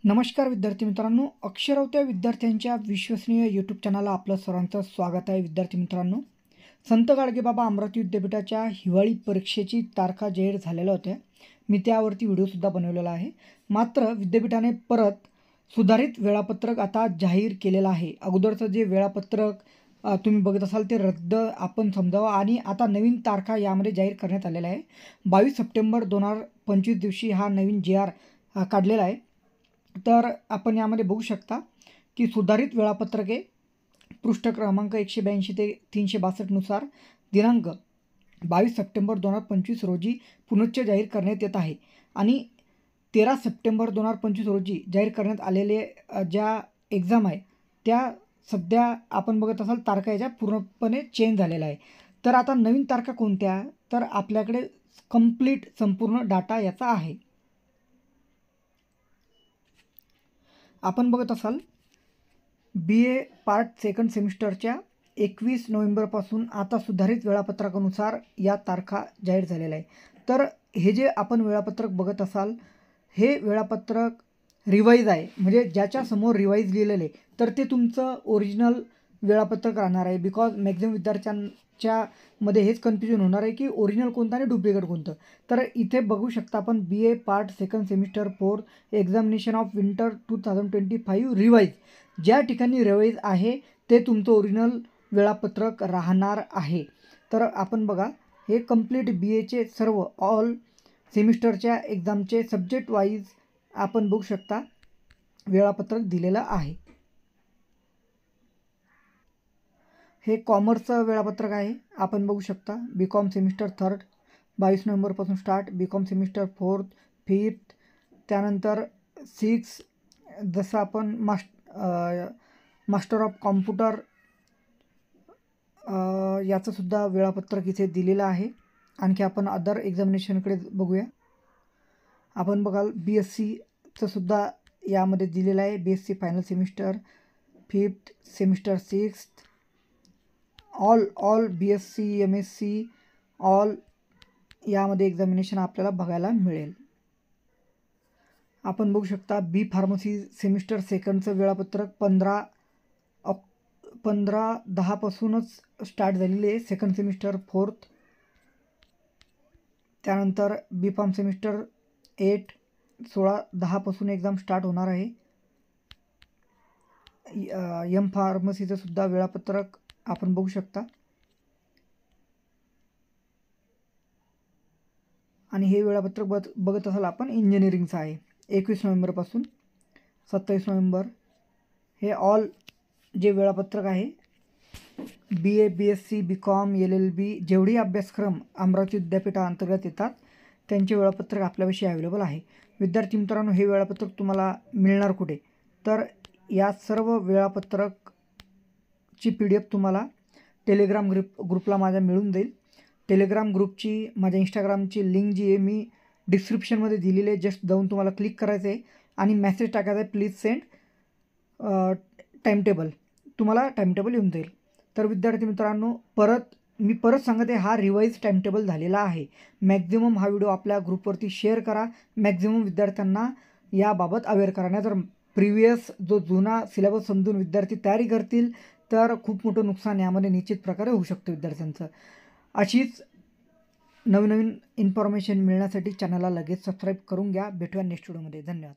नमस्कार विद्यार्थी मित्रांनो, अक्षरवत्या विद्यार्थ्यांच्या विश्वसनीय यूट्यूब चॅनलला आपलं सर्वांचं स्वागत आहे. विद्यार्थी मित्रांनो, संत गाडगेबाबा अमरावती विद्यापीठाच्या हिवाळी परीक्षेची तारखा जाहीर झालेल्या होत्या. मी त्यावरती व्हिडिओसुद्धा बनवलेला आहे. मात्र विद्यापीठाने परत सुधारित वेळापत्रक आता जाहीर केलेलं आहे. अगोदरचं जे वेळापत्रक तुम्ही बघत असाल ते रद्द आपण समजावं आणि आता नवीन तारखा यामध्ये जाहीर करण्यात आलेला आहे. 22 सप्टेंबर 2025 दिवशी हा नवीन JR काढलेला आहे. तर आपण यामध्ये बघू शकता की सुधारित वेळापत्रके पृष्ठ क्रमांक 182 ते 362 नुसार दिनांक 22 सप्टेंबर 2025 रोजी पुनश्च जाहीर करण्यात येत आहे. आणि 13 सप्टेंबर 2025 रोजी जाहीर करण्यात आलेले ज्या एक्झाम आहे त्या सध्या आपण बघत असाल तारखा याच्या पूर्णपणे चेंज झालेला आहे. तर आता नवीन तारखा कोणत्या, तर आपल्याकडे कंप्लीट संपूर्ण डाटा याचा आहे. आपण बघत असाल BA पार्ट सेकंड सेमिस्टरच्या 21 नोव्हेंबरपासून आता सुधारित वेळापत्रकानुसार या तारखा जाहीर झालेल्या आहे. तर हे जे आपण वेळापत्रक बघत असाल हे वेळापत्रक रिवाईज आहे, म्हणजे ज्याच्यासमोर रिवाईज लिहिलेलं आहे तर ते तुमचं ओरिजिनल वेळापत्रक राहणार आहे. बिकॉज मॅक्झिमम विद्यार्थ्यांच्या मध्ये हेच कन्फ्युजन होणार आहे की ओरिजिनल कोणतं आणि डुप्लिकेट कोणतं. तर इथे बघू शकता आपण BA part second semester 4 examination of winter 2025 revise, ज्या ठिकाणी रिवाईज आहे ते तुमचं ओरिजिनल वेळापत्रक राहणार आहे. तर आपण बघा हे कंप्लीट BAचे सर्व ऑल सेमिस्टरच्या एक्झामचे सब्जेक्ट वाईज आपण बघू शकता वेळापत्रक दिलेलं आहे. हे कॉमर्सचं वेळापत्रक आहे. आपण बघू शकता BCom सेमिस्टर 3 22 नोव्हेंबरपासून स्टार्ट, BCom सेमिस्टर 4, 5th, त्यानंतर 6 जसं आपण मास्टर ऑफ कॉम्प्युटर याचंसुद्धा वेळापत्रक इथे दिलेलं आहे. आणखी आपण अदर एक्झामिनेशनकडे बघूया. आपण बघाल BScचं सुद्धा यामध्ये दिलेलं आहे. BSc final semester 5th semester 6th all BSc MSc all यामध्ये एक्झामिनेशन आपल्याला बघायला मिळेल. आपण बघू शकता बी फार्मसी सेमिस्टर सेकंडचं वेळापत्रक 15/10 पासूनच स्टार्ट झालेली आहे. सेकंड सेमिस्टर 4th, त्यानंतर B.Pharm सेमिस्टर 8 16/10 पासून एक्झाम स्टार्ट होणार आहे. M फार्मसीचं सुद्धा वेळापत्रक आपण बघू शकता. आणि हे वेळापत्रक बघत असाल आपण इंजिनिअरिंगचं आहे. 21 नोव्हेंबरपासून 27 नोव्हेंबर हे ऑल जे वेळापत्रक आहे BA BSc BCom LLB जेवढी अभ्यासक्रम अमरावती विद्यापीठाअंतर्गत येतात त्यांचे वेळापत्रक आपल्यापाशी अवेलेबल आहे. विद्यार्थी मित्रांनो, हे वेळापत्रक तुम्हाला मिळणार कुठे, तर या सर्व वेळापत्रकची PDF तुम्हाला टेलिग्राम ग्रुपला माझ्या मिळून जाईल. टेलिग्राम ग्रुपची माझ्या इंस्टाग्रामची लिंक जी आहे मी डिस्क्रिप्शनमध्ये दिलेली आहे. जस्ट जाऊन तुम्हाला क्लिक करायचं आहे आणि मेसेज टाकायचा आहे, प्लीज सेंड टाईमटेबल. तुम्हाला टाईमटेबल येऊन जाईल. तर विद्यार्थी मित्रांनो, मी परत सांगते, हा रिवाईज टाईमटेबल झालेला आहे. मॅक्झिमम हा व्हिडिओ आपल्या ग्रुपवरती शेअर करा. मॅक्झिमम विद्यार्थ्यांना याबाबत अवेअर करा. नाही तर प्रिव्हियस जो जुना सिलेबस समजून विद्यार्थी तयारी करतील तर खूप मोठं नुकसान यामध्ये निश्चित प्रकारे होऊ शकतं विद्यार्थ्यांचं. अशीच नवीन इन्फॉर्मेशन मिळण्यासाठी चॅनलला लगेच सबस्क्राईब करून घ्या. भेटूया नेक्स्ट व्हिडिओमध्ये. धन्यवाद.